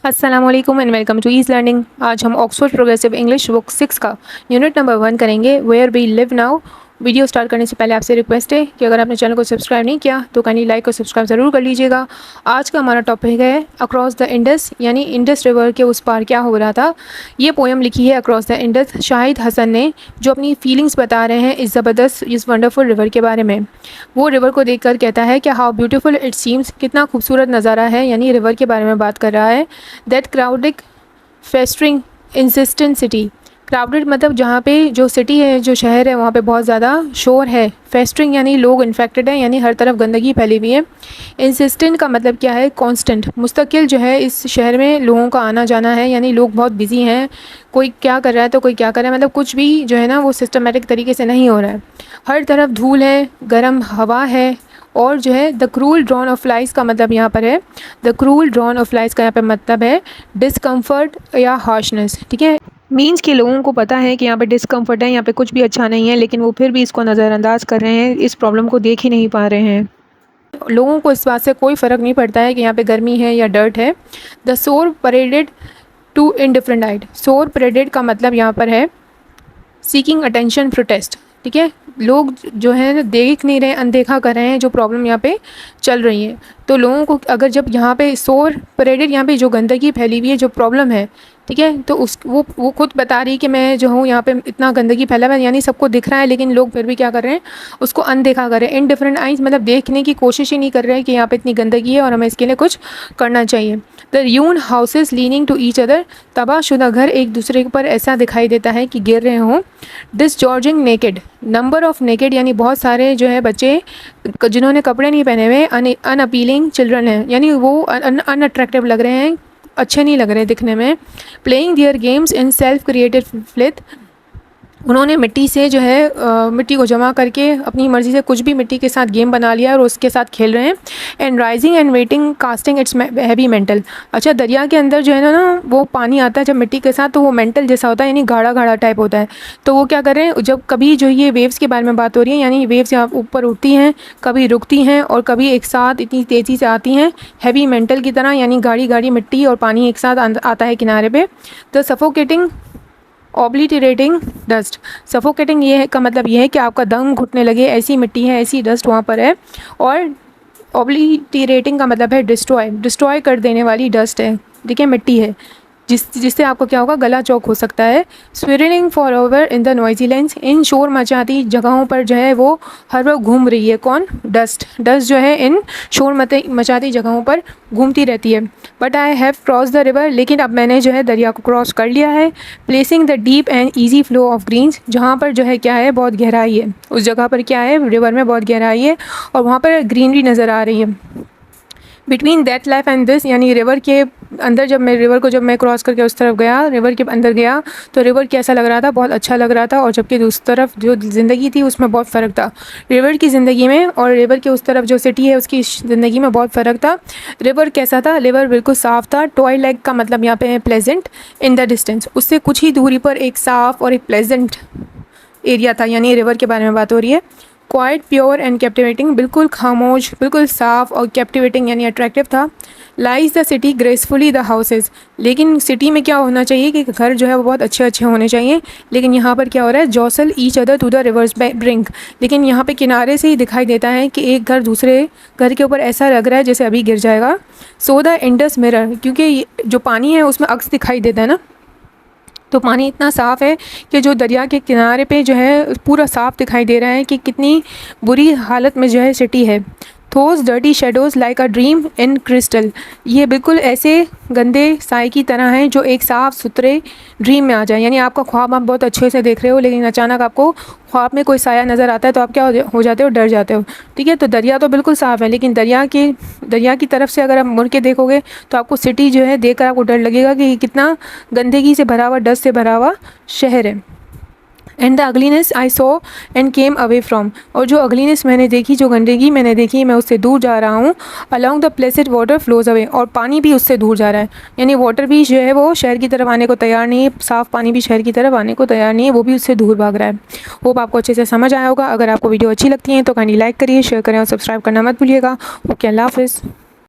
अस्सलाम वालेकुम and welcome to ease learning. आज हम ऑक्सफोर्ड प्रोग्रेसिव इंग्लिश बुक 6 का यूनिट नंबर 1 करेंगे, where we live now. Video start करने से पहले आपसे रिक्वेस्ट है कि अगर आपने चैनल को सब्सक्राइब नहीं किया तो काइंडली लाइक और सब्सक्राइब ज़रूर कर लीजिएगा। आज का हमारा टॉपिक है अक्रॉस द इंडस, यानी इंडस रिवर के उस पार क्या हो रहा था। ये पोएम लिखी है अक्रॉस द इंडस शाहिद हसन ने, जो अपनी फीलिंग्स बता रहे हैं इस ज़बरदस्त, इस वंडरफुल रिवर के बारे में। वो रिवर को देखकर कहता है कि हाउ ब्यूटीफुल इट सीम्स, कितना खूबसूरत नज़ारा है, यानी रिवर के बारे में बात कर रहा है। That क्राउडिक festering insistent city, crowded मतलब जहाँ पे जो सिटी है, जो शहर है, वहाँ पे बहुत ज़्यादा शोर है। फेस्टरिंग यानी लोग इन्फेक्टेड हैं, यानी हर तरफ गंदगी फैली हुई है। इंसिस्टेंट का मतलब क्या है, कांस्टेंट, मुस्तकिल जो है इस शहर में लोगों का आना जाना है, यानी लोग बहुत बिजी हैं। कोई क्या कर रहा है तो कोई क्या कर रहा है, मतलब कुछ भी जो है ना वो सिस्टमेटिक तरीके से नहीं हो रहा है। हर तरफ धूल है, गर्म हवा है, और जो है the cruel drawn of flies का मतलब यहाँ पर है, the cruel drawn of flies का यहाँ पे मतलब है डिस्कम्फर्ट या हार्शनेस। ठीक है, मीन्स के लोगों को पता है कि यहाँ पे डिस्कम्फर्ट है, यहाँ पे कुछ भी अच्छा नहीं है, लेकिन वो फिर भी इसको नज़रअंदाज कर रहे हैं, इस प्रॉब्लम को देख ही नहीं पा रहे हैं। लोगों को इस बात से कोई फ़र्क नहीं पड़ता है कि यहाँ पे गर्मी है या डर्ट है। द सोर परेडेड टू इनडिफरेंट आइड, सोर परेडेड का मतलब यहाँ पर है सीकिंग अटेंशन प्रोटेस्ट। ठीक है, लोग जो है देख नहीं रहे, अनदेखा कर रहे हैं जो प्रॉब्लम यहाँ पे चल रही है। तो लोगों को अगर जब यहाँ पे शोर परेडेड, यहाँ पे जो गंदगी फैली हुई है, जो प्रॉब्लम है, ठीक है, तो उस वो खुद बता रही है कि मैं जो हूँ यहाँ पे इतना गंदगी फैला हुआ है, यानी सबको दिख रहा है, लेकिन लोग फिर भी क्या कर रहे हैं, उसको अनदेखा कर रहे हैं। इन डिफरेंट आइज मतलब देखने की कोशिश ही नहीं कर रहे हैं कि यहाँ पे इतनी गंदगी है और हमें इसके लिए कुछ करना चाहिए। द यून houses leaning to each other, तबाहशुदा घर एक दूसरे पर ऐसा दिखाई देता है कि गिर रहे हों। डिसजॉर्जिंग नेकेड, नंबर ऑफ नेकेड यानी बहुत सारे जो है बच्चे जिन्होंने कपड़े नहीं पहने हुए, अनअपीलिंग चिल्ड्रन हैं, यानी वो अनअट्रैक्टिव लग रहे हैं, अच्छे नहीं लग रहे दिखने में। Playing their games in self created filth, उन्होंने मिट्टी से जो है मिट्टी को जमा करके अपनी मर्ज़ी से कुछ भी मिट्टी के साथ गेम बना लिया और उसके साथ खेल रहे हैं। And rising and waiting casting it's heavy mental, अच्छा दरिया के अंदर जो है ना वो पानी आता है जब मिट्टी के साथ, तो वो मेंटल जैसा होता है, यानी गाढ़ा गाढ़ा टाइप होता है। तो वो क्या कर रहे हैं, जब कभी जो ये वेव्स के बारे में बात हो रही है, यानी वेव्स यहाँ ऊपर उठती हैं, कभी रुकती हैं और कभी एक साथ इतनी तेज़ी से आती हैं, हैवी मेंटल की तरह, यानी गाढ़ी गाढ़ी मिट्टी और पानी एक साथ आता है किनारे पे। द सफोकेटिंग ऑब्लिटरेटिंग डस्ट, सफोकेटिंग ये का मतलब ये है कि आपका दम घुटने लगे, ऐसी मिट्टी है, ऐसी डस्ट वहाँ पर है। और ऑब्लिटरेटिंग का मतलब है डिस्ट्रॉय, डिस्ट्रॉय कर देने वाली डस्ट है, ठीक है, मिट्टी है, जिससे आपको क्या होगा, गला चौक हो सकता है। Swirling for over in the noisy lines, इन शोर मचाती जगहों पर जो है वो हर वक्त घूम रही है। कौन? डस्ट, डस्ट जो है इन शोर मचाती जगहों पर घूमती रहती है। But I have cross the river, लेकिन अब मैंने जो है दरिया को क्रॉस कर लिया है। Placing the deep and easy flow of greens, जहाँ पर जो है क्या है, बहुत गहराई है, उस जगह पर क्या है, रिवर में बहुत गहराई है और वहाँ पर ग्रीनरी नज़र आ रही है। Between that life and this, यानी रिवर के अंदर जब मैं क्रॉस करके उस तरफ गया, रिवर के अंदर गया, तो रिवर कैसा लग रहा था, बहुत अच्छा लग रहा था। और जबकि उस तरफ जो ज़िंदगी थी उसमें बहुत फ़र्क था, रिवर की ज़िंदगी में और रिवर के उस तरफ जो सिटी है उसकी ज़िंदगी में बहुत फ़र्क था। रिवर कैसा था, रिवर बिल्कुल साफ़ था। टॉयलाइक का मतलब यहाँ पे है प्लेजेंट इन द डिस्टेंस, उससे कुछ ही दूरी पर एक साफ़ और एक प्लेजेंट एरिया था, यानी रिवर के बारे में बात हो रही है। क्वाइट प्योर एंड कैप्टिवेटिंग, बिल्कुल खामोश, बिल्कुल साफ़ और कैप्टिवेटिंग यानी अट्रैक्टिव था। Lies the city gracefully the houses, लेकिन सिटी में क्या होना चाहिए कि घर जो है वो बहुत अच्छे अच्छे होने चाहिए, लेकिन यहाँ पर क्या हो रहा है, jostle each other to the river's brink, लेकिन यहाँ पे किनारे से ही दिखाई देता है कि एक घर दूसरे घर के ऊपर ऐसा लग रहा है जैसे अभी गिर जाएगा। सो द इंडस मिरर, क्योंकि जो पानी है उसमें अक्स दिखाई देता है ना, तो पानी इतना साफ़ है कि जो दरिया के किनारे पे जो है पूरा साफ़ दिखाई दे रहा है कि कितनी बुरी हालत में जो है सिटी है। Those dirty shadows like a dream in crystal, ये बिल्कुल ऐसे गंदे साए की तरह हैं जो एक साफ़ सुथरे ड्रीम में आ जाए, यानी आपका ख्वाब आप बहुत अच्छे से देख रहे हो, लेकिन अचानक आपको ख्वाब में कोई साया नज़र आता है तो आप क्या हो जाते हो, डर जाते हो। ठीक है, तो दरिया तो बिल्कुल साफ़ है, लेकिन दरिया की तरफ से अगर आप मुड़ के देखोगे तो आपको सिटी जो है देखकर आपको डर लगेगा कि कितना गंदगी से भरा हुआ, डस्ट से भरा हुआ शहर है। And the ugliness I so and came away from, और जो अगलीनेस मैंने देखी, जो गंदगी मैंने देखी, मैं उससे दूर जा रहा हूँ। Along the placid water flows away, और पानी भी उससे दूर जा रहा है, यानी वाटर भी जो है वो शहर की तरफ आने को तैयार नहीं है, साफ़ पानी भी शहर की तरफ आने को तैयार नहीं है, वो भी उससे दूर भाग रहा है। होप आपको अच्छे से समझ आया होगा। अगर आपको वीडियो अच्छी लगती है तो काइंडली लाइक करिए, शेयर करें और सब्सक्राइब करना मत भूलिएगा। ओके, अल्लाह हाफिज़।